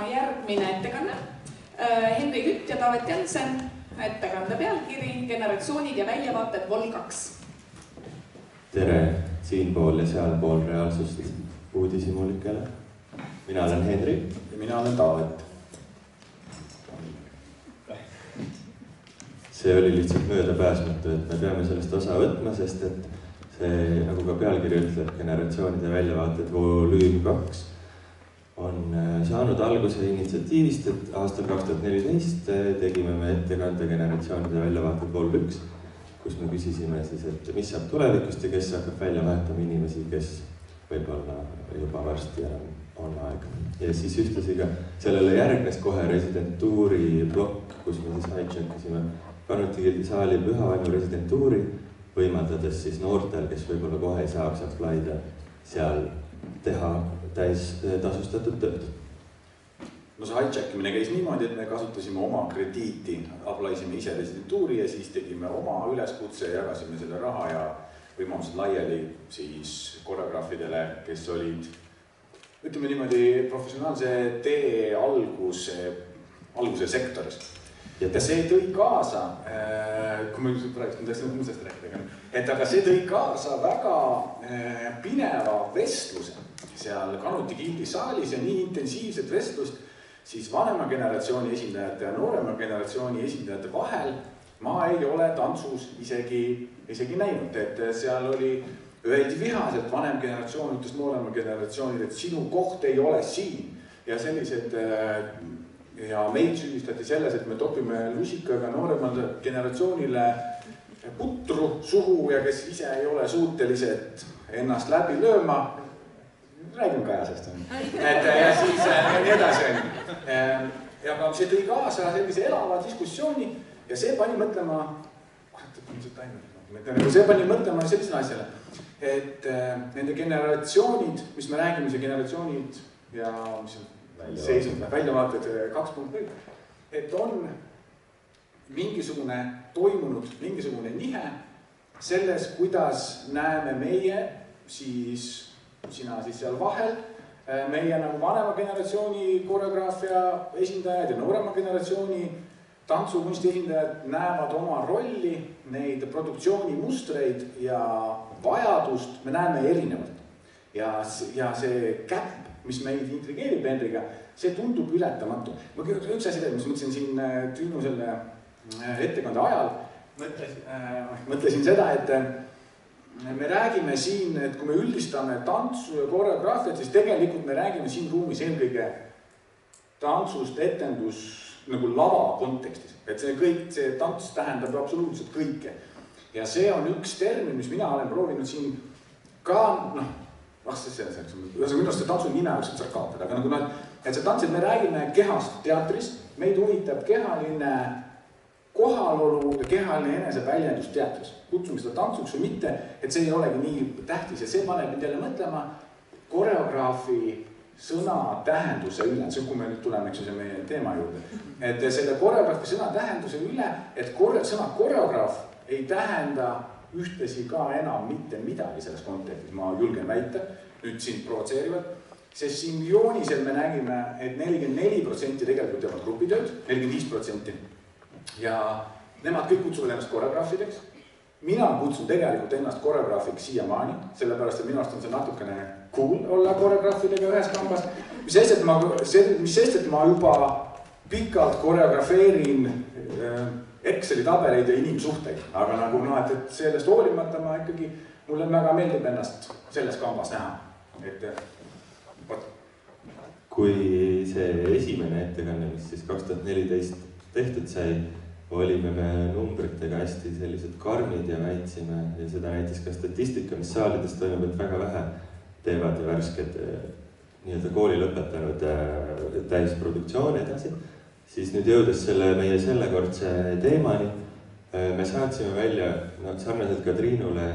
järgmine ettekanne. Henri Kütt ja Taavet Jansen, ettekande pealkiri Generatsioonid ja väljavaated Vol 2. Tere siinpool ja sealpool reaalsust uudishimulikele. Mina olen Henri. Ja mina olen Taavet. See oli lihtsalt möödapääsmatu, et me peame sellest osa võtma, sest et see, nagu ka pealkiri ütleb, Generatsioonide väljavaated volüüm 2 on saanud alguse initsiatiivist, et aastal 2014 tegime me ettekande Generatsioonide väljavaated vol 1, kus me küsisime siis, et mis saab tulevikust ja kes hakkab välja vahetama inimesi, kes võib-olla juba varsti enam on aeg. Ja siis ühtlasi ka sellele järgnes kohe residentuuri blokk, kus me siis hijackisime Kanuti Gildi saali Pühavaimu residentuuri, võimaldades siis noortel, kes võib-olla kohe ei saaks apply'da seal teha täis tasustatud tööd. No see hijackimine käis niimoodi, et me kasutasime oma krediiti, apply'sime ise residentuuri ja siis tegime oma üleskutse, jagasime seda raha ja võimalused laiali siis koreograafidele, kes olid, ütleme niimoodi, professionaalse tee alguse sektoris. Ja see tõi kaasa, kui ma praegu tõesti muustest rääkida, aga see tõi kaasa väga pineva vestluse seal Kanuti Gildi saalis ja nii intensiivset vestlust siis vanema generatsiooni esindajate ja noorema generatsiooni esindajate vahel ma ei ole tantsus isegi näinud, et seal oli öeldi vihaselt, vanem generatsioon ütles noorema generatsioonile, et sinu koht ei ole siin ja sellised ja meid süüdistati selles, et me topime lusikaga nooremale generatsioonile putru suhu ja kes ise ei ole suutelised ennast läbi lööma. Räägime Kajasest. Ja siis nii edasi. Ja see tõi kaasa sellise elava diskussiooni ja see pani mõtlema, see pani mõtlema sellisele asjale, et nende generatsioonid, mis me räägime, see generatsioonid ja mis on seisnud väljavaated 2.0, et on toimunud mingisugune nihe selles, kuidas näeme meie, siis sina siis seal vahel, meie nagu vanema generatsiooni koreograafia esindajad ja noorema generatsiooni tantsukunsti esindajad näevad oma rolli, neid produktsioonimustreid ja vajadust me näeme erinevalt. Ja see käpp, mis meid intrigeerib Henriga, see tundub ületamatu. Üks asi, mis mõtlesin siin Triinu selle ettekande ajal, mõtlesin seda, et me räägime siin, et kui me üldistame tantsu ja koreograafiat, siis tegelikult me räägime siin ruumis eelkõige tantsust, etendus nagu lava kontekstis. Et see tants tähendab absoluutselt kõike. Ja see on üks termin, mis mina olen proovinud siin ka, minu arust see tantsu nime oleks saab kaotada, aga nagu et see tants, et me räägime kehast teatris, meid huvitab kehaline kohalolu ja kehaline eneseväljendus teatris. Kutsume seda tantsuks või mitte, et see ei olegi nii tähtis ja see paneb nüüd jälle mõtlema koreograafi sõna tähenduse üle, see kui me nüüd tuleme meie teema juurde, et selle koreograafi sõna tähenduse üle, et sõna koreograaf ei tähenda ühtlasi ka enam mitte midagi selles kontekstis, ma julgen väita, nüüd siin provotseerivad, sest siin joonisel me nägime, et 44% tegelikult teevad grupitööd, 45% ja nemad kõik kutsuvad ennast koreograafideks. Mina kutsun tegelikult ennast koreograafiks siiamaani, sellepärast, et minu arust on see natukene cool olla koreograafidega ühes kambas, mis sest, et ma juba pikalt koreografeerin Exceli tabeleid ja inimsuhteid, aga nagu et sellest hoolimata ma ikkagi, mulle väga meeldib ennast selles kambas näha. Kui see esimene ettekanne, mis siis 2014 tehtud sai, olime me numbritega hästi sellised karmid ja väitsime ja seda näitis ka statistika, mis saalides toimub, et väga vähe teevad ja värsked nii-öelda kooli lõpetanud täisproduktsiooni edasi. Siis nüüd jõudes meie sellekordse teemani, me saatsime välja sarnaselt ka Triinule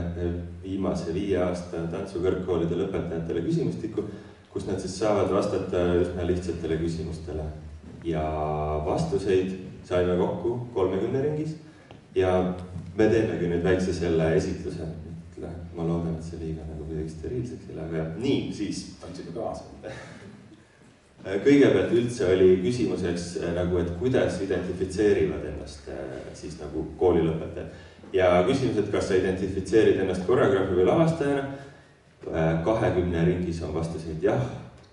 viimase 5 aasta tantsukõrgkoolide lõpetajatele küsimustiku, kus nad siis saavad vastata üsna lihtsatele küsimustele. Ja vastuseid saime kokku 30 ringis ja me teemegi nüüd väikse selle esitluse. Ma loodan, et see liiga nagu kuidagi steriilseks ei lähe. Nii, siis tantsime kaasa. kõigepealt üldse oli küsimuseks nagu, et kuidas identifitseerivad ennast siis nagu koolilõpetajad. Ja küsimus, et kas sa identifitseerid ennast koreograafi või lavastajana, 20 ringis on vastuseid jah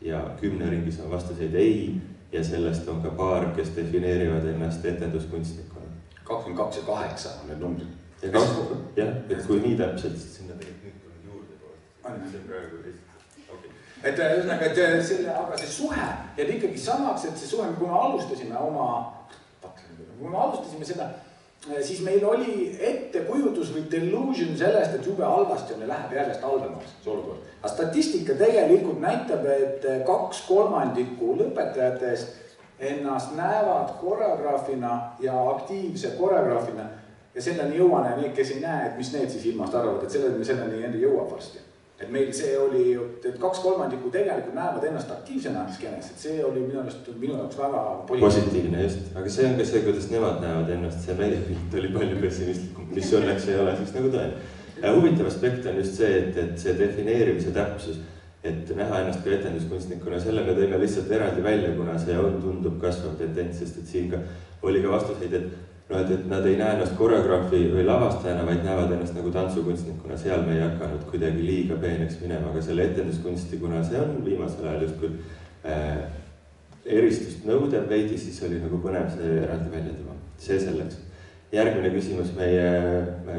ja 10 ringis on vastuseid ei ja sellest on ka paar, kes defineerivad ennast etenduskunstnikuna. 22 ja 8 on need numbrid. Jah, et kui nii täpselt, siis sinna tegelikult juurde poolest. See on praegu okay. Et ühesõnaga, et selle, aga see suhe jääb ikkagi samaks, et see suhe, kui me alustasime seda, siis meil oli ettekujutus või delusion sellest, et jube halvasti on ja läheb järjest halvemaks see olukord. Aga statistika tegelikult näitab, et 2/3 lõpetajatest ennast näevad koreograafina ja aktiivse koreograafina ja selleni jõuane need, kes ei näe, et mis need siis ilmast arvavad, et selleni endi jõuab varsti. Et meil see oli, et 2/3 tegelikult näevad ennast aktiivsena skenes, et see oli minu jaoks väga positiivne just, aga see on ka see, kuidas nemad näevad ennast, see meie pilt oli palju pessimistlikum, mis õnneks ei ole siis nagu tõen. Huvitav aspekt on just see, et see defineerimise täpsus, et näha ennast ka etenduskunstnikuna, selle me tõime lihtsalt eraldi välja, kuna see tundub kasvav tendents, sest et siin ka oli ka vastuseid, et nad ei näe ennast koreograafi või lavastajana, vaid näevad ennast nagu tantsukunstnikuna, seal me ei hakanud kuidagi liiga peeneks minema, aga selle etenduskunstikuna see on viimasel ajal just küll eristust nõudev veidi, siis oli nagu põnev see eraldi välja tuua. See selleks. Järgmine küsimus meie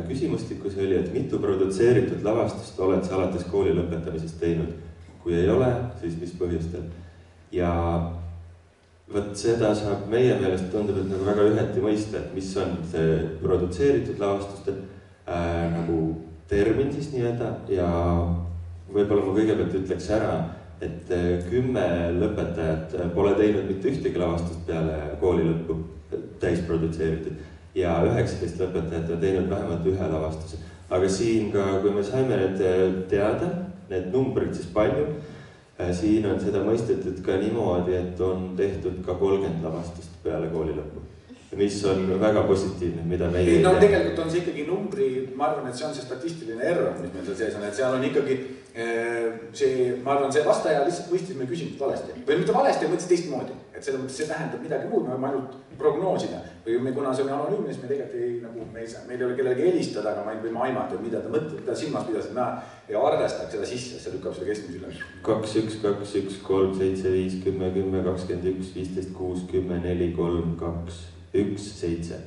küsimustikus oli, et mitu produtseeritud lavastust oled sa alates kooli lõpetamisest teinud? Kui ei ole, siis mis põhjustel? Ja võt seda saab meie meelest tundub, et nagu väga üheti mõista, et mis on see produtseeritud lavastuste nagu termin siis nii-öelda ja võib-olla ma kõigepealt ütleks ära, et 10 lõpetajat pole teinud mitte ühtegi lavastust peale kooli lõppu täisprodutseeritud ja 19 lõpetajat on teinud vähemalt ühe lavastuse. Aga siin ka, kui me saime need teada, need numbrid siis palju, siin on seda mõistetud ka niimoodi, et on tehtud ka 30 lavastust peale kooli lõppu, mis on väga positiivne, mida meie ei. No tegelikult on see ikkagi numbri, ma arvan, et see on see statistiline error, mis meil seal sees on, et seal on ikkagi see, ma arvan, see vastaja lihtsalt mõistis meil küsimust valesti. Või mitte valesti, mõtles teistmoodi, et selle mõttes see tähendab midagi muud, me võime ainult prognoosida. Või kuna see on anonüümne, siis me tegelikult ei, nagu, meil ei ole kellelegi helistada, aga me võime aimata, mida ta mõtleb, mida silmas pidas, et me ei arvestaks seda sisse, see lükkab seda keskmise üle. 2, 1, 2, 1, 3, 7, 5, 10, 10, 21, 15, 6, 10, 4, 3, 2, 1, 7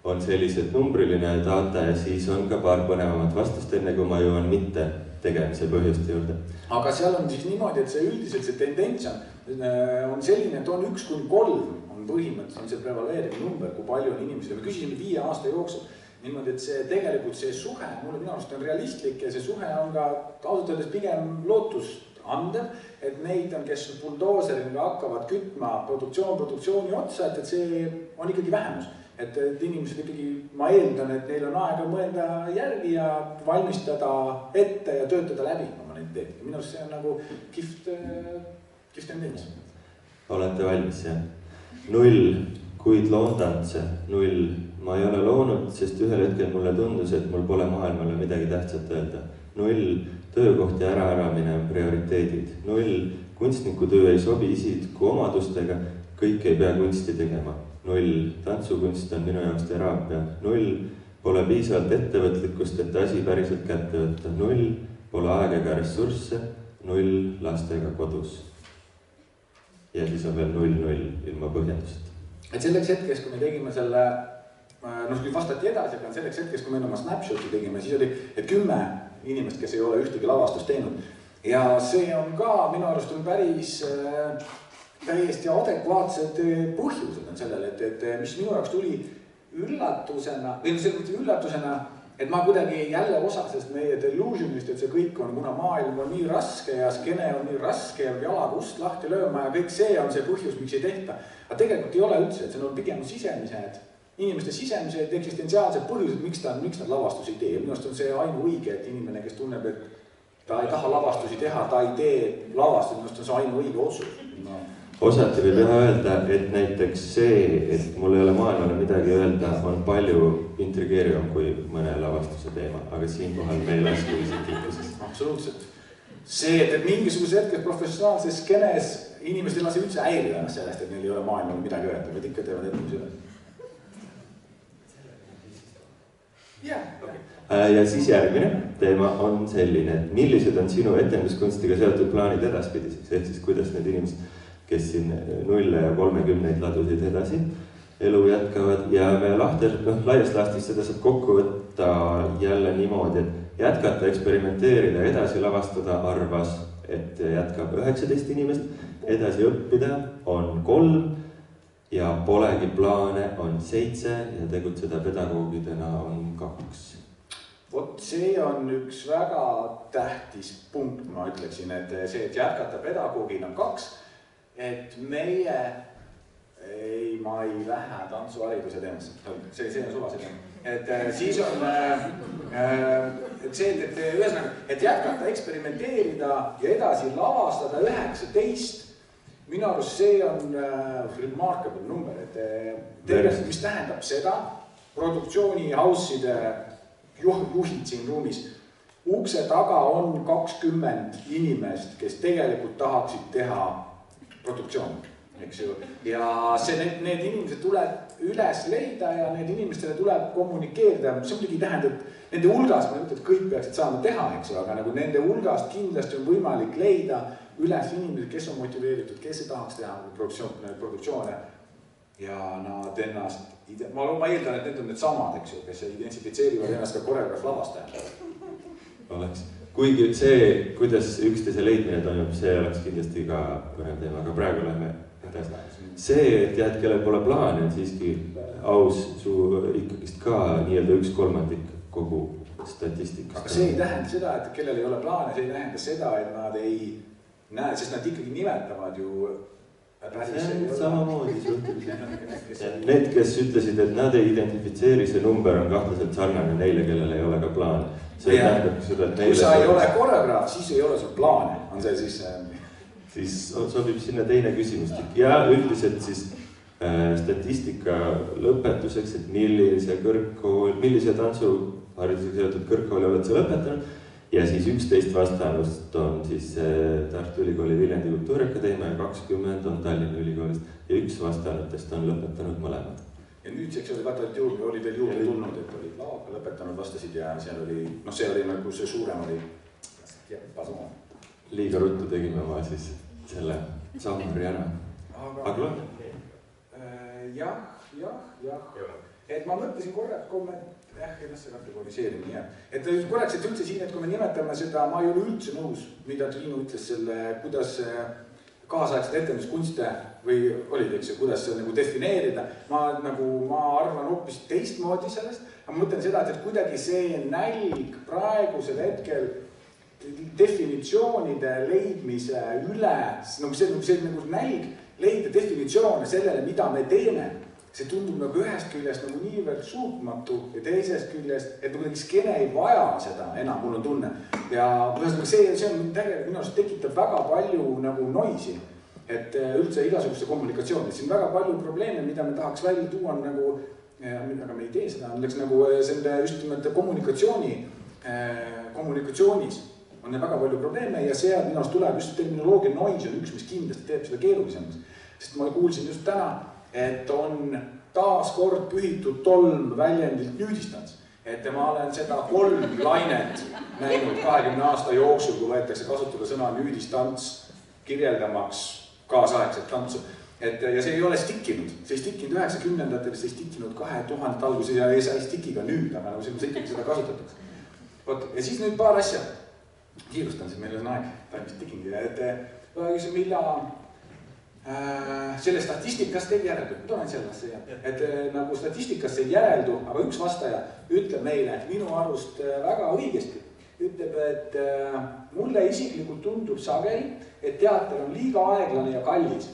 on sellised numbriline data ja siis on ka paar põnevamat vastust enne, kui ma jõuan mitte tegemise põhjuste juurde. Aga seal on siis niimoodi, et see üldiselt see tendents on selline, et on 1-3 on põhimõtteliselt on see prevaleeriv number, kui palju on inimesi. Me küsisime 5 aasta jooksul niimoodi, et see tegelikult see suhe, mulle minu arust on realistlik ja see suhe on ka ausalt öeldes pigem lootust andev, et neid on, kes buldooseriga hakkavad kütma produktsiooni otsa, et see on ikkagi vähemus. Et inimesed ikkagi, ma eeldan, et neil on aega mõelda järgi ja valmistada ette ja töötada läbi oma neid teed. Minu arust see on nagu kihvt tendents. Olete valmis, jah? 0, kuid loondantse, 0. Ma ei ole loonud, sest ühel hetkel mulle tundus, et mul pole maailmale midagi tähtsat öelda. 0, töökoht ja äraäramine on prioriteedid. 0, kunstnikutöö ei sobi isikliku omadustega, kõik ei pea kunsti tegema. 0, tantsukunst on minu jaoks teraapia. 0, pole piisavalt ettevõtlikkust, et asi päriselt kätte võtta. 0, pole aega ega ressursse. 0, lastega kodus. Ja siis on veel 0, ilma põhjendust. Et selleks hetkes, kui me tegime selle, kui vastati edasi, aga selleks hetkes, kui me oma snapshoti tegime, siis oli 10 inimest, kes ei ole ühtegi lavastust teinud. Ja see on ka, minu arust on päris täiesti adekvaatsed põhjused on sellele, et mis minu jaoks tuli üllatusena, või üllatusena, et ma kuidagi jälle osa sellest meie delusionist, et see kõik on, kuna maailm on nii raske ja skene on nii raske ja jalaga ust lahti lööma ja kõik see on see põhjus, miks ei tehta. Aga tegelikult ei ole üldse, et see on pigem sisemised, inimeste sisemised eksistentsiaalsed põhjused, miks nad lavastusi ei tee. Minu arust on see ainuõige, et inimene, kes tunneb, et ta ei taha lavastusi teha, ta ei tee lavastusi, minu arust on see ainuõige otsus. Osati võib teha öelda, et näiteks see, et mul ei ole maailmale midagi öelda, on palju intrigeerivam kui mõne lavastuse teema, aga siinkohal me ei lasku isiklikkusest. Absoluutselt. See, et mingisuguse hetkes professionaalses skenes inimesed ei lase üldse häirida ennast sellest, et neil ei ole maailmal midagi öelda, vaid ikka teevad etenduse üle. Ja siis järgmine teema on selline, et millised on sinu etenduskunstiga seotud plaanid edaspidiseks, ehk siis kuidas need inimesed, kes siin 0 ja 30 ladusid edasi elu jätkavad ja me laias laastis seda saab kokku võtta jälle niimoodi, et jätkata, eksperimenteerida, edasi lavastada arvas, et jätkab 19 inimest, edasi õppida on 3 ja polegi plaane on 7 ja tegutseda pedagoogidena on 2. Vot see on üks väga tähtis punkt, ma ütleksin, et see, et jätkata pedagoogina on 2, et meie ma ei lähe tantsuhariduse teemasse, see on suvase teema. Et siis on see, et ühesõnaga, et jätkata, eksperimenteerida ja edasi lavastada 19, minu arust see on remarkable number, et tegelikult, mis tähendab seda, produktsiooni house'ide juhid siin ruumis, ukse taga on 20 inimest, kes tegelikult tahaksid teha produktsiooni, eks ju. Ja need inimesed tuleb üles leida ja need inimestele tuleb kommunikeerida. See muidugi tähendab, et nende hulgast, ma ei ütle, et kõik peaksid saama teha, eks ju, aga nagu nende hulgast kindlasti on võimalik leida üles inimesed, kes on motiveeritud, kes ei tahaks teha produktsioone ja nad ennast, ma eeldan, et need on need samad, eks ju, kes identifitseerivad ennast ka koreograaf lavastajana. Oleks. Kuigi see, kuidas üksteise leidmine toimub, see oleks kindlasti ka põnev teema, aga praegu lähme edasi. See, et jah, et kellel pole plaani, on siiski aus su ikkagist ka nii-öelda 1/3 kogu statistikast. Aga see ei tähenda seda, et kellel ei ole plaane, see ei tähenda seda, et nad ei näe, sest nad ikkagi nimetavad ju samamoodi suhteliselt. Need, kes ütlesid, et nad ei identifitseeri, see number on kahtlaselt sarnane neile, kellel ei ole ka plaane. See tähendab seda, et kui sa ei ole koreograaf, siis ei ole sul plaane, on see siis sobib sinna teine küsimustik ja üldiselt siis statistika lõpetuseks, et millise tantsuharidusega seotud kõrgkooli oled sa lõpetanud ja siis 11 vastanust on siis Tartu Ülikooli Viljandi Kultuuriakadeemia ja 20 on Tallinna Ülikoolist ja 1 vastanutest on lõpetanud mõlemad. Ja nüüdseks oli vaata, et oli veel juurde tulnud, et olid laaka lõpetanud vastasid ja seal oli, see oli nagu see suurem oli pasuma. Liiga ruttu tegime ma siis selle sammari ära. Aga jah. Et ma mõtlesin korraks, ennast see kategoriseerimine jääb. Et korraks, et üldse siin, et kui me nimetame seda, ma ei ole üldse nõus, mida Triinu ütles selle, kuidas kaasaegset etenduskunste või olid, eks ju, kuidas see nagu defineerida. Ma arvan hoopis teistmoodi sellest, aga ma mõtlen seda, et kuidagi see nälg praegusel hetkel definitsioonide leidmise üle, see nagu nälg leida definitsioone sellele, mida me teeme. See tundub nagu ühest küljest nagu niivõrd suutmatu ja teisest küljest, et nagu skene ei vaja seda enam, mul on tunne. Ja see on tegelikult minu arust tekitab väga palju nagu noisi, et üldse igasuguste kommunikatsiooni. Siin väga palju probleeme, mida me tahaks välja tuua on nagu, aga me ei tee seda, on nagu selle just nimelt kommunikatsioonis on väga palju probleeme ja see minu arust tuleb just terminoloogia nois on üks, mis kindlasti teeb seda keerulisemaks. Sest ma kuulsin just täna, et on taas kord pühitud tolm väljendilt nüüdistants. Et ma olen seda 3 lainet näinud 20 aasta jooksul, kui võetakse kasutada sõna nüüdistants kirjeldamaks kaasaegset tantsu. Ja see ei ole stikkinud. See ei stikkinud 90-ndatel, see ei stikkinud 2000 alguses ja ei stikki ka nüüd, aga nagu see ikkagi seda kasutatakse. Ja siis nüüd paar asja. Kiirustan, siis meil on aeg, taimist tikingi. Selle statistikast ei järeldu, toon sellest see, et nagu statistikast ei järeldu, aga üks vastaja ütleb meile minu arust väga õigesti, ütleb, et mulle isiklikult tundub sageli, et teater on liiga aeglane ja kallis.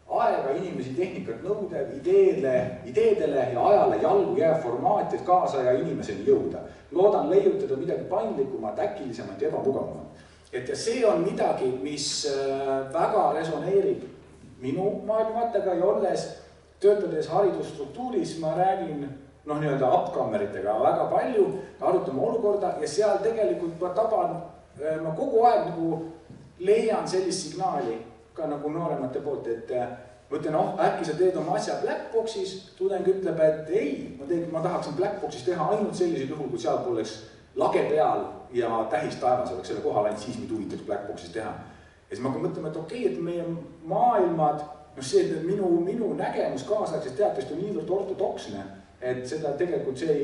Aega inimesi tehnikat nõudev, ideedele ja ajale jalgu jääb formaat, et kaasa ja inimeseni jõuda. Loodan leiutada midagi paindlikumat, äkilisemat ja ebamugavamat. Et ja see on midagi, mis väga resoneerib minu maailmavaatega ja olles töötades haridusstruktuuris, ma räägin nii-öelda upkammeritega väga palju, arutame olukorda ja seal tegelikult ma kogu aeg nagu leian sellist signaali, ka nagu nooremate poolt, et ma ütlen, äkki sa teed oma asja Blackboxis, tudeng ütleb, et ei, ma tahaksin Blackboxis teha ainult sellisel juhul, kui seal oleks lage peal ja tähis taevas oleks selle kohal, ainult siis mind huvitaks Blackboxis teha. Ja siis ma hakkan mõtlema, et okei, et meie maailmad, see, et minu nägemus kaasaegsest teatrist on niivõrd ortodoksne, et seda tegelikult see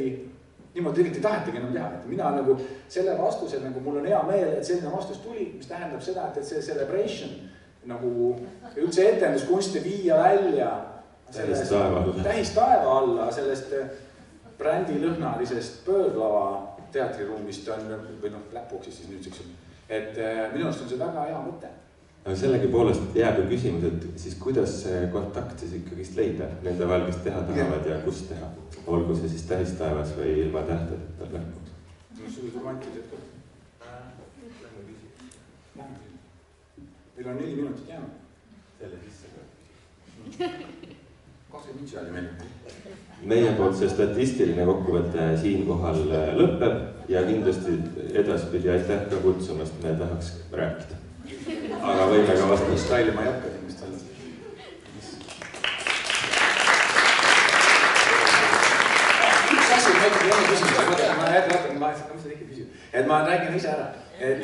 niimoodi tegelikult ei tahetagi enam teha. Et mina nagu selle vastuse, nagu mul on hea meel, et selline vastus tuli, mis tähendab seda, et see celebration nagu üldse etenduskunsti viia välja tähis taeva alla sellest brändilõhnalisest pöörlava teatriruumist on, või Blackboxis siis nüüdseks, et minu arust on see väga hea mõte. Aga sellegi poolest jääb ju küsimus, et siis kuidas see kontakt siis ikkagist leida nende vahel, kes teha tahavad ja kus teha? Olgu see siis tähis taevas või ilma tähtedeta Blackbox? Sul romantilised ka. Meil on 4 minutit jäänud. Selle sisse ka. 20 minutit oli meil. Meie poolt see statistiline kokkuvõte siinkohal lõpeb ja kindlasti edaspidi aitäh ka kutsumast, me tahaks rääkida. Aga võime ka vastata. Staili ma ei hakka inimest alla. Üks asi, ma ikkagi enne küsimus, ma seda ikka küsin. Et ma räägin ise ära. Et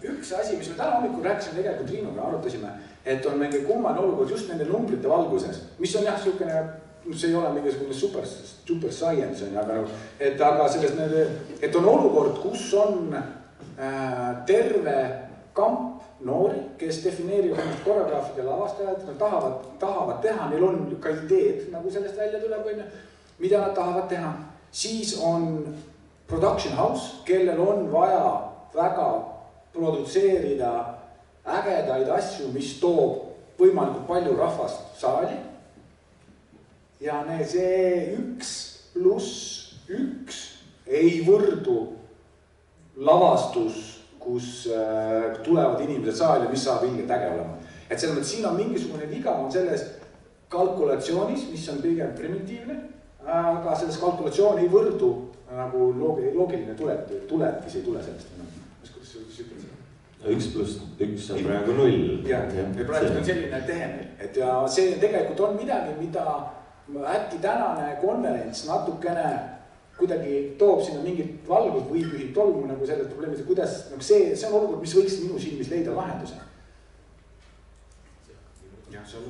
üks asi, mis me täna hommikul rääkisime tegelikult Triinuga, arutasime, et on mingi kummane olukord just nende numbrite valguses, mis on jah, siukene, see ei ole mingisugune super science, aga selles, et on olukord, kus on terve kamp noori, kes defineerivad ennast koreograafid ja lavastajad, nad tahavad teha, neil on ka ideed, nagu sellest välja tuleb, mida nad tahavad teha. Siis on production house, kellel on vaja väga produtseerida ägedaid asju, mis toob võimalikult palju rahvast saali. Ja see 1+1 ei võrdu lavastus, kus tulevad inimesed saali, mis saab ilgelt äge olema. Et selles mõttes siin on mingisugune viga on selles kalkulatsioonis, mis on pigem primitiivne, aga selles kalkulatsioon ei võrdu nagu loogiline tuletis ei tule sellest. 1+1 on praegu 0. Ja praegu on selline tehemel. Et ja see tegelikult on midagi, mida äkki tänane konverents natukene kuidagi toob sinna mingit valgust või pühib tolmu nagu sellest probleemist, kuidas see on olukord, mis võiks minu silmis leida lahenduse. Jah, see on...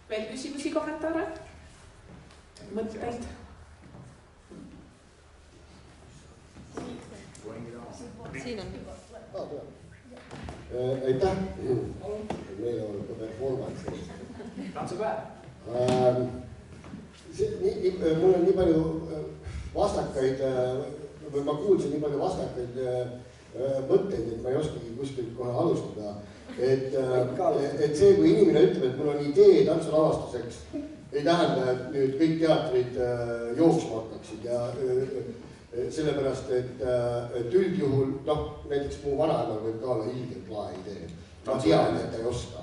Veel küsimusi, kommentaare? Mõtteid? Siin on. Aitäh. Meil on ka performance. Tantsupäev. Mul on nii palju vastakaid, või ma kuulsin nii palju vastakaid mõtteid, et ma ei oskagi kuskilt kohe alustada. Et see, kui inimene ütleb, et mul on idee tantsulavastuseks, ei tähenda, et nüüd kõik teatrid jooksma hakkaksid ja sellepärast, et üldjuhul, näiteks mu vanaemal võib ka olla ilgelt lae idee. Ma tean, et ta ei oska.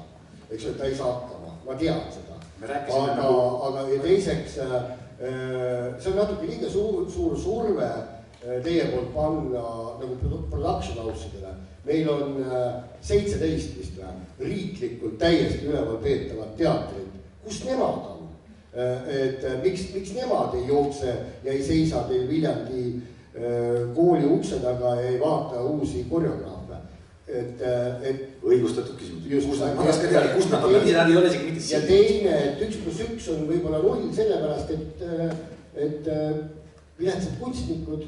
Eks ta ei saa hakkama. Ma tean seda. Aga teiseks, see on natuke liiga suur surve teie poolt panna nagu production house'idele. Meil on 17 vist riiklikult täiesti üleval peetavad teatrid. Kus nemad on? Et miks nemad ei jookse ja ei seisa teil Viljandi kooli ukse taga ja ei vaata uusi koreograafe? Õigustatud küsimus. Ma raske teada, kus nad on, nad ei ole isegi mitte ja teine, et 1+1 on võib-olla 0 sellepärast, et viletsad kunstnikud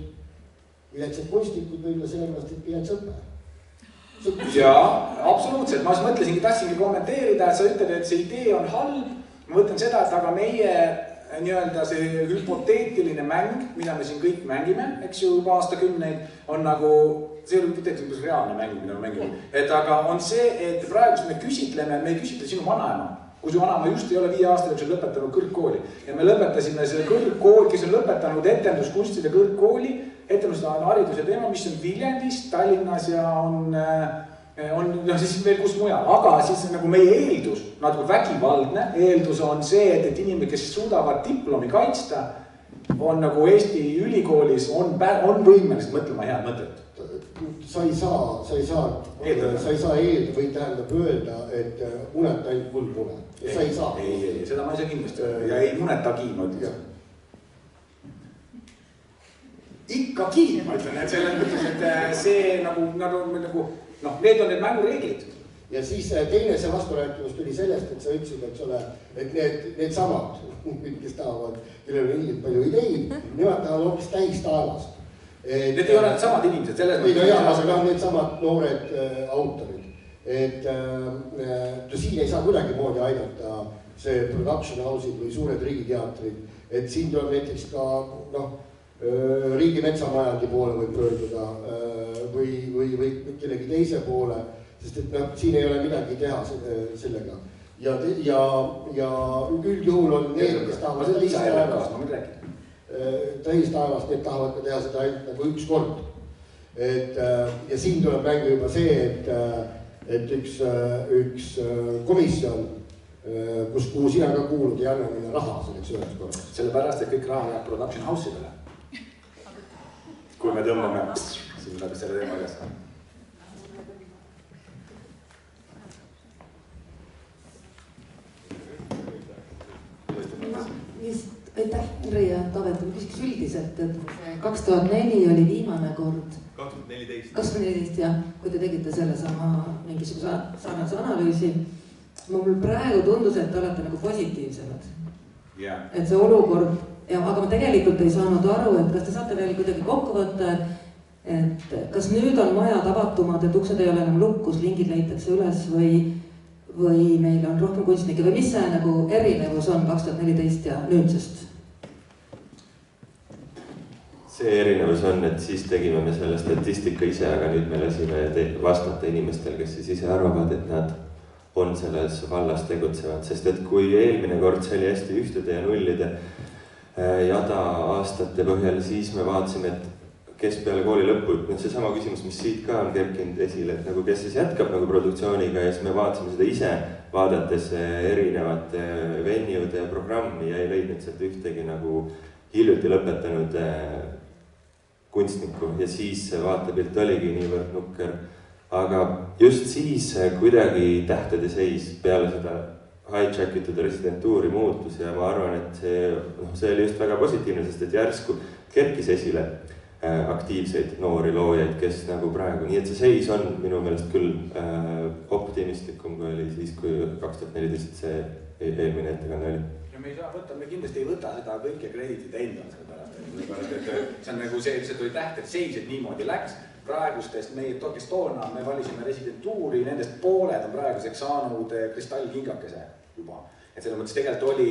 võib-olla sellepärast, et vilets õpe. Jaa, absoluutselt. Ma mõtlesingi, tahtsingi kommenteerida, et sa ütled, et see idee on halb. Ma mõtlen seda, et aga meie nii-öelda see hüpoteetiline mäng, mida me siin kõik mängime, eks ju, juba aastakümneid, on nagu, see ei ole mitte reaalne mäng, mida me mängime. Et aga on see, et praegust me ei küsitle sinu vanaema, kui su vanaema just ei ole 5 aasta jooksul lõpetanud kõrgkooli. Ja me lõpetasime selle kõrgkooli, kes on lõpetanud etenduskunstide kõrgkooli, etendushariduse teema, mis on Viljandis, Tallinnas ja on siis veel kus mujal, aga siis nagu meie eeldus, natuke vägivaldne eeldus on see, et inimesed, kes suudavad diplomi kaitsta, on nagu Eesti ülikoolis, on võimelised mõtlema head mõtet. sa ei saa eelda või tähendab öelda, et muneta ainult kuldmune. Sa ei saa. Ei, seda ma ei saa kindlasti. Ja ei munetagi, ma ütlen. Ikkagi, ma ütlen, et selles mõttes, et see nagu, need on need mängureeglid. Ja siis teine see vasturääkimus tuli sellest, et sa ütlesid, eks ole, et need samad, kes tahavad, kellel on ilgelt palju ideid, nemad tahavad hoopis täis taevast. Need ei ole need samad inimesed, selles mõttes. Aga need samad noored autorid. Et siin ei saa kuidagi moodi aidata see production house'id või suured riigiteatrid. Et siin tuleb näiteks ka riigi metsamajandi poole võib pöörduda või kellegi teise poole, sest et siin ei ole midagi teha sellega. Ja üldjuhul on need, kes tahavad täis taevast, need tahavad ka teha seda ainult nagu üks kord. Ja siin tuleb mängu juba see, et üks komisjon, kuhu sina ka kuulud, ei anna meile raha selleks üheks korraks. Sellepärast, et kõik raha läheb production house'idele. Kui me tõmbame siin läbi selle teema üles. Aitäh, Henri ja Taavet, ma küsiks üldiselt, et 2004 oli viimane kord. 2014, jah, kui te tegite selle sama mingisuguse sarnase analüüsi. Mul praegu tundus, et te olete nagu positiivsemad. Et see olukord, aga ma tegelikult ei saanud aru, et kas te saate veel kuidagi kokku võtta, et kas nüüd on majad avatumad, et uksed ei ole enam lukkus, lingid leitakse üles või meil on rohkem kunstnikke või mis see nagu erinevus on 2014 ja nüüdsest? See erinevus on, et siis tegime me selle statistika ise, aga nüüd me lasime vastata inimestel, kes siis ise arvavad, et nad on selles vallas tegutsevad, sest et kui eelmine kord see oli hästi ühtede ja nullide jada aastate põhjal, siis me vaatasime, et kes peale kooli lõppu, see sama küsimus, mis siit ka on kerkinud esile, et nagu kes siis jätkab nagu produktsiooniga ja siis me vaatasime seda ise, vaadates erinevate venuede ja programmi ja ei leidnud sealt ühtegi nagu hiljuti lõpetanud kunstnikku ja siis see vaatepilt oligi niivõrd nukker. Aga just siis kuidagi tähtede seis peale seda hijackitud residentuuri muutus ja ma arvan, et see oli just väga positiivne, sest et järsku kerkis esile aktiivseid noori loojaid, kes nagu praegu, nii et see seis on minu meelest küll optimistlikum, kui oli siis, kui 2014 see eelmine ettekanne oli. Ja me ei saa võtta, me kindlasti ei võta seda kõike kreditit endal, sellepärast, et see on nagu see, et see tuli tähted seis, et niimoodi läks. Praegustest meie kes toona, me valisime residentuuri, nendest pooled on praeguseks saanud kristallkingakese juba. Et selles mõttes tegelikult oli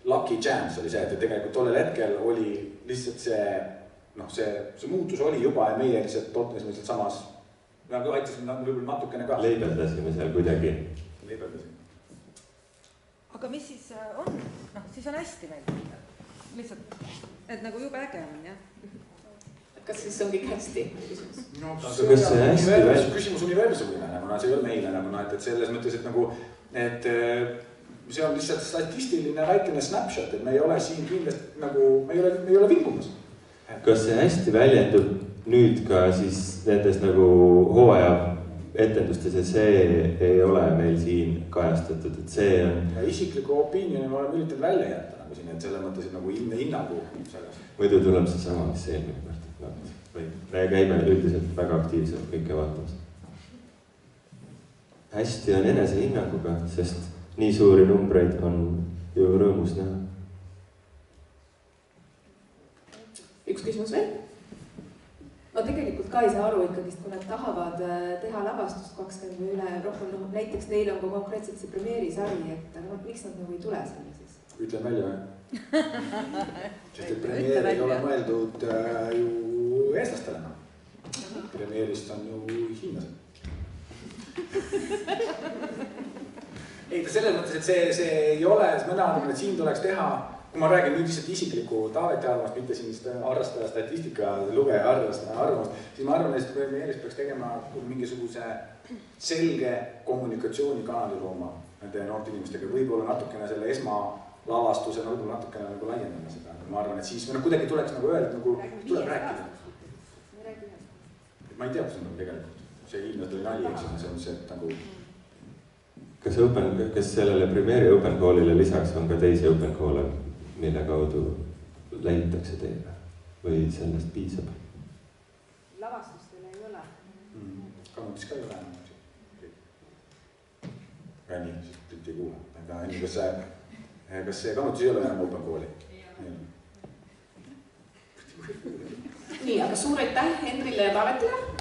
lucky chance oli see, et tegelikult tollel hetkel oli lihtsalt see muutus oli juba ja meie lihtsalt tootnesime lihtsalt samas, nagu aitasime võib-olla natukene ka. Leibeldasime seal kuidagi. Aga mis siis on? Siis on hästi meil. Lihtsalt, et nagu jube äge on, jah? Kas siis on kõik hästi? Küsimus universumine, see ei ole meile, et selles mõttes, et see on lihtsalt statistiline väikene snapshot, et me ei ole siin kindlasti me ei ole vingumas. Kas see hästi väljendub nüüd ka siis nendes nagu hooaja etendustes ja see ei ole meil siin kajastatud, et see on... Ja isikliku opinioni me oleme üritanud välja jätta siin, et selle mõttes, et nagu hinnangu selles. Muidu tuleb see sama, mis eelmine kord. Või käime üldiselt väga aktiivselt kõike vaatamas. Hästi on enesehinnanguga, sest nii suuri numbreid on ju rõõmus näha. Üks küsimus veel? No tegelikult ka ei saa aru ikkagist, kui nad tahavad teha lavastust 20 või üle rohkem, näiteks neil on ka konkreetselt see premeerisari, et miks nad nagu ei tule selle siis? Ütlen välja, sest et premeer ei ole mõeldud ju eestlastele. Premeerist on ju hiinlased. Ei, selles mõttes, et see ei ole, me näeme, et siin tuleks teha, kui ma räägin nüüd lihtsalt isikliku Taaveti arvamust, mitte siin arrastaja statistika lugeja arvamust, siis ma arvan, et premeerist peaks tegema mingisuguse selge kommunikatsioonikanali looma nende noorte inimestega, võib-olla natukene selle esmalavastuse, võib-olla natukene nagu laiendama seda. Ma arvan, et siis kuidagi tuleks nagu öelda, nagu tuleb rääkida. ma ei tea, kas on tegelikult, see ilmselt oli nali, eks see on see, et nagu. Kas sellele Premieri Open Callile lisaks on ka teisi Open Call'e, mille kaudu leitakse teile või sellest piisab? Lavastustel ei ole. Kamutis ka ei ole enam. Ränni, sest ei kuule. Aga kas see Kamutis ei ole enam Open Call'i? Nii, aga suur aitäh Hendrile ja Taavetile.